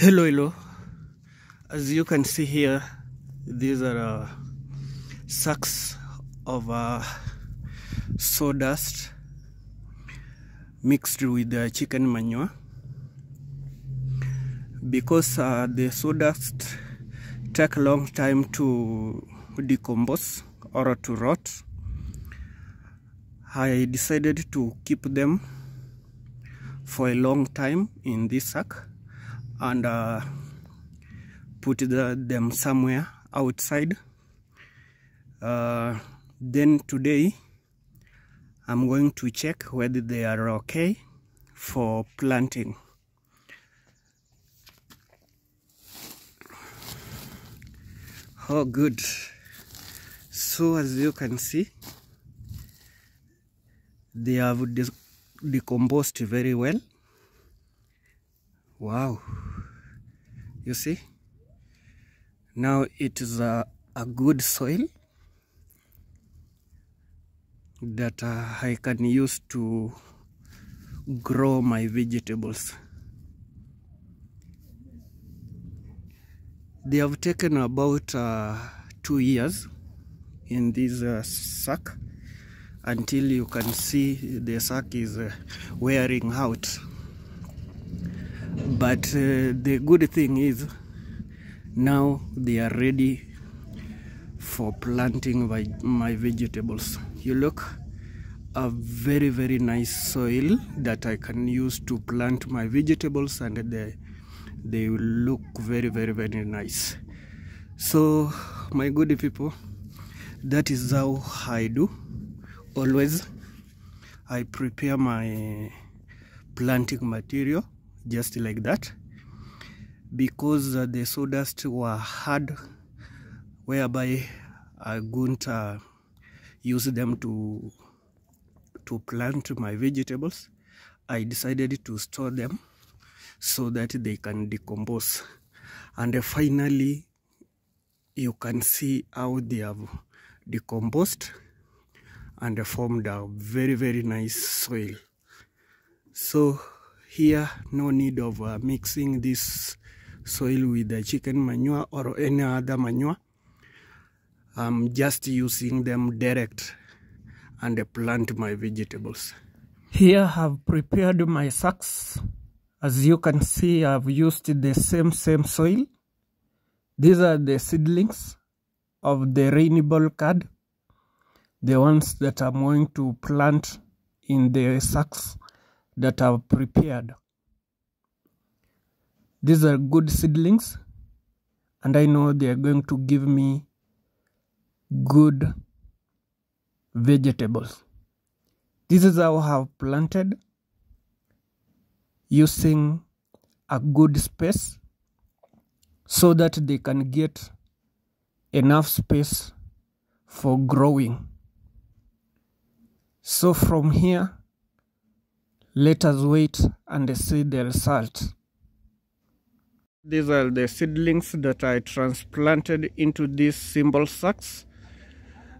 Hello. As you can see here, these are sacks of sawdust mixed with chicken manure. Because the sawdust take a long time to decompose or to rot, I decided to keep them for a long time in this sack and put them somewhere outside. Then today I'm going to check whether they are okay for planting. Oh, good. So as you can see, they have decomposed very well. Wow. You see? Now it is a good soil that I can use to grow my vegetables. They have taken about 2 years in this sack until you can see the sack is wearing out. But the good thing is now they are ready for planting my vegetables. You look, a very nice soil that I can use to plant my vegetables, and they will look very nice. So my good people, that is how I do. Always I prepare my planting material just like that, because the sawdust were hard, whereby I couldn't use them to plant my vegetables. I decided to store them so that they can decompose, and finally you can see how they have decomposed and formed a very nice soil. So here, no need of mixing this soil with the chicken manure or any other manure. I'm just using them direct and plant my vegetables. Here I've prepared my sacks. As you can see, I've used the same soil. These are the seedlings of the rainbow chard, the ones that I'm going to plant in the sacks that I've prepared. These are good seedlings, and I know they are going to give me good vegetables. This is how I've planted, using a good space so that they can get enough space for growing. So from here, let us wait and see the result. These are the seedlings that I transplanted into these simple sacks.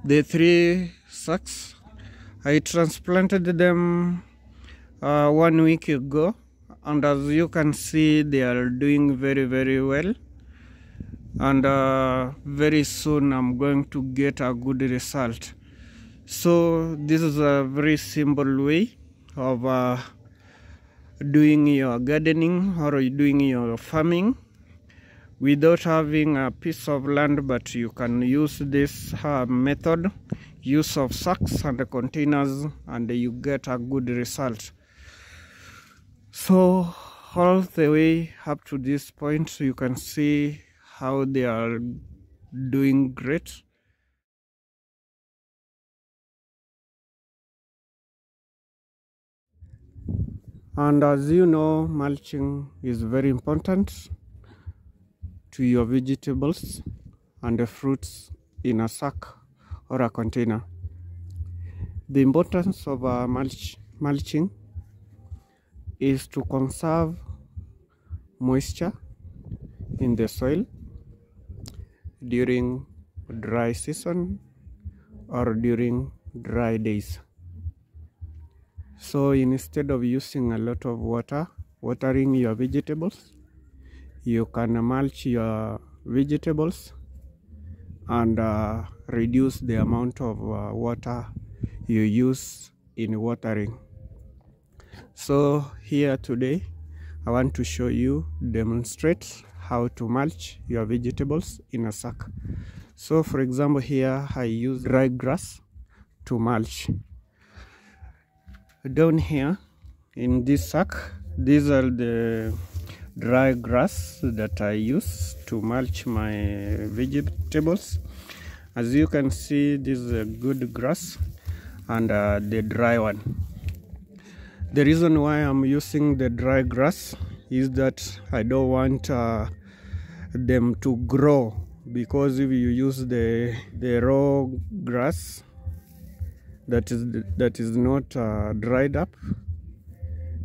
The 3 sacks, I transplanted them 1 week ago, and as you can see, they are doing very well, and very soon I'm going to get a good result. So this is a very simple way of doing your gardening or doing your farming without having a piece of land, but you can use this method, use of sacks and containers, and you get a good result. So all the way up to this point, you can see how they are doing great. And as you know, mulching is very important to your vegetables and the fruits in a sack or a container. The importance of mulching is to conserve moisture in the soil during dry season or during dry days. So instead of using a lot of water watering your vegetables, you can mulch your vegetables and reduce the amount of water you use in watering. So here today I want to show you, demonstrate how to mulch your vegetables in a sack. So for example, here I use dry grass to mulch. Down here in this sack, these are the dry grass that I use to mulch my vegetables. As you can see, this is a good grass and the dry one. The reason why I'm using the dry grass is that I don't want them to grow, because if you use the raw grass that is not dried up,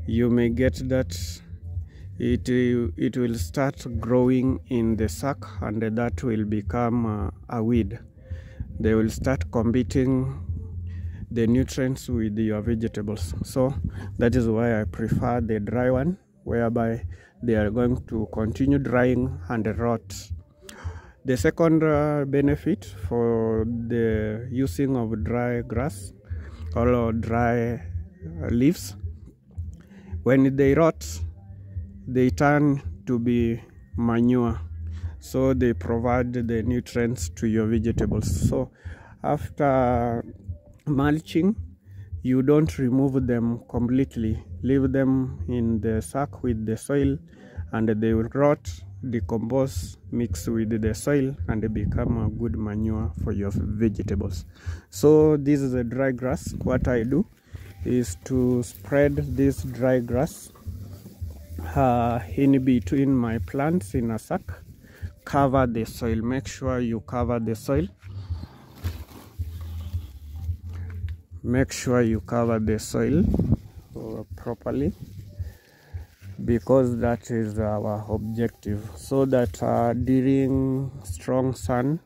you may get that it will start growing in the sack, and that will become a weed. They will start competing the nutrients with your vegetables. So that is why I prefer the dry one, whereby they are going to continue drying and rot. The second benefit for the using of dry grass or dry leaves, when they rot, they turn to be manure, so they provide the nutrients to your vegetables. So after mulching, you don't remove them completely, leave them in the sack with the soil, and they will rot, decompose, mix with the soil, and become a good manure for your vegetables. So this is a dry grass. What I do is to spread this dry grass in between my plants in a sack, cover the soil. Make sure you cover the soil. Make sure you cover the soil properly, because that is our objective, so that during strong sun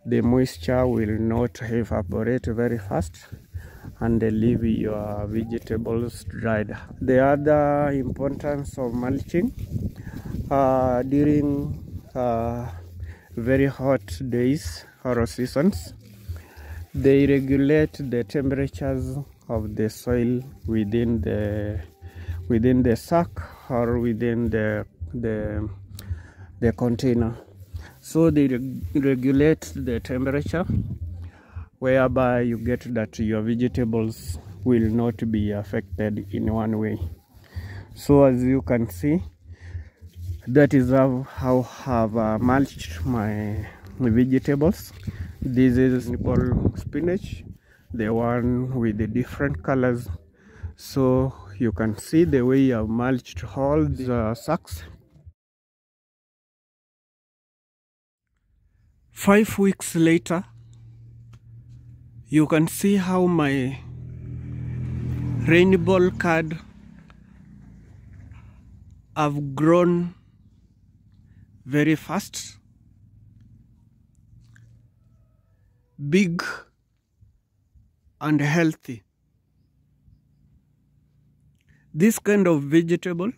the moisture will not evaporate very fast and leave your vegetables dried. The other importance of mulching during very hot days or seasons, they regulate the temperatures of the soil within the sack or within the container. So they regulate the temperature, whereby you get that your vegetables will not be affected in one way. So as you can see, that is how I've mulched my vegetables. This is nipple spinach, the one with the different colors. So you can see the way I've mulched all the sacks. 5 weeks later, you can see how my rainbow chard have grown very fast, big and healthy. This kind of vegetable,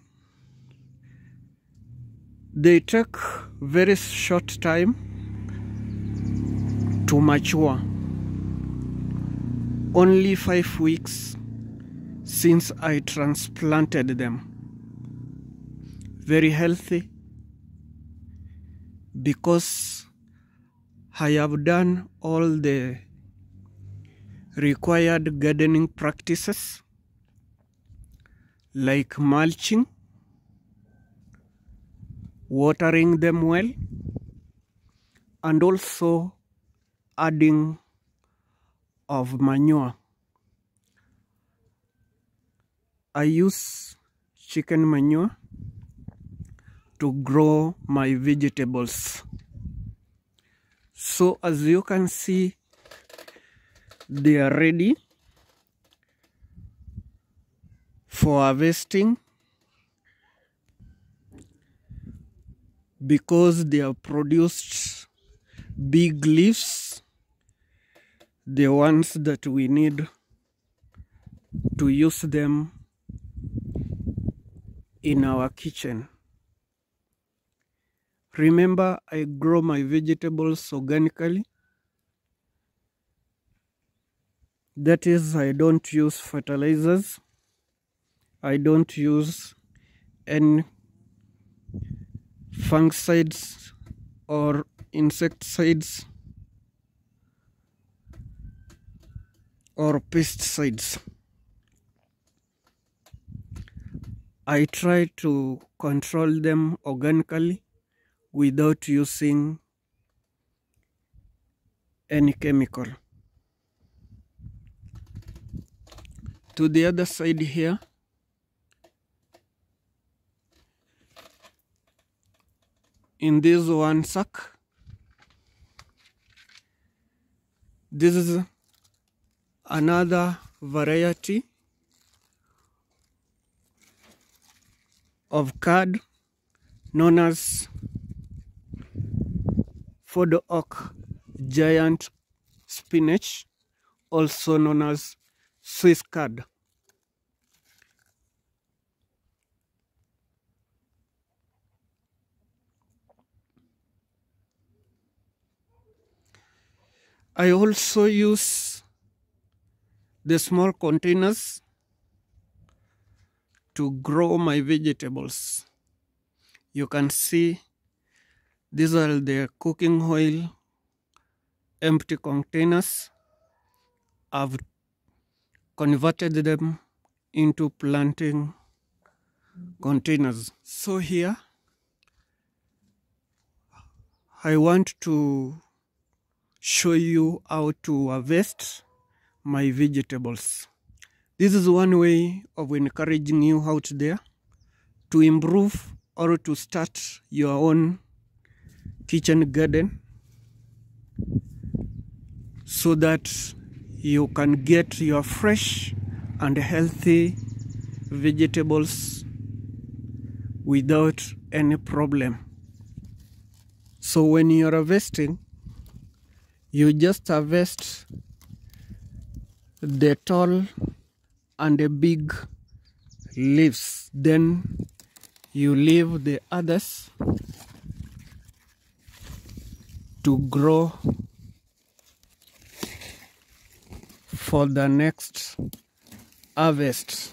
they take very short time to mature. Only 5 weeks since I transplanted them. Very healthy, because I have done all the required gardening practices, like mulching, watering them well, and also adding of manure. I use chicken manure to grow my vegetables. So as you can see, they are ready for harvesting, because they have produced big leaves, the ones that we need to use them in our kitchen. Remember, I grow my vegetables organically. That is, I don't use fertilizers. I don't use any fungicides or insecticides or pesticides. I try to control them organically without using any chemical. To the other side here, in this one sack, this is another variety of chard known as Ford oak giant spinach, also known as Swiss chard. I also use the small containers to grow my vegetables. You can see these are the cooking oil empty containers. I've converted them into planting containers. So here I want to show you how to harvest my vegetables. This is one way of encouraging you out there to improve or to start your own kitchen garden so that you can get your fresh and healthy vegetables without any problem. So when you're harvesting, you just harvest the tall and the big leaves, then you leave the others to grow for the next harvest.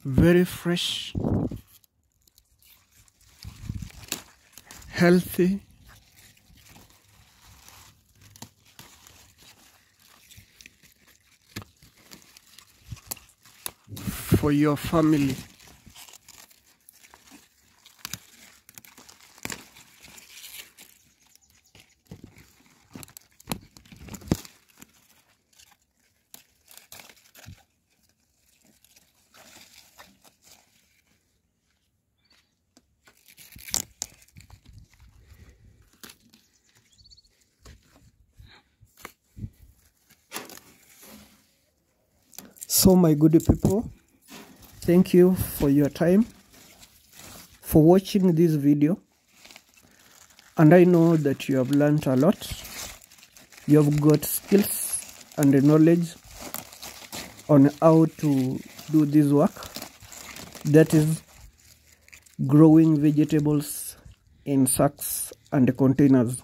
Very fresh, healthy, for your family. So my good people, thank you for your time, for watching this video, and I know that you have learned a lot. You have got skills and the knowledge on how to do this work, that is growing vegetables in sacks and containers.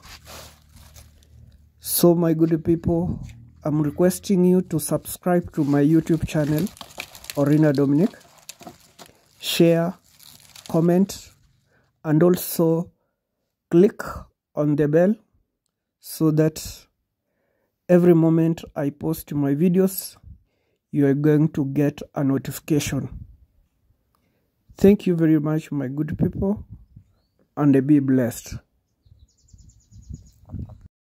So my good people, I'm requesting you to subscribe to my YouTube channel, Orina Dominic, share, comment, and also click on the bell so that every moment I post my videos, you are going to get a notification. Thank you very much, my good people, and be blessed.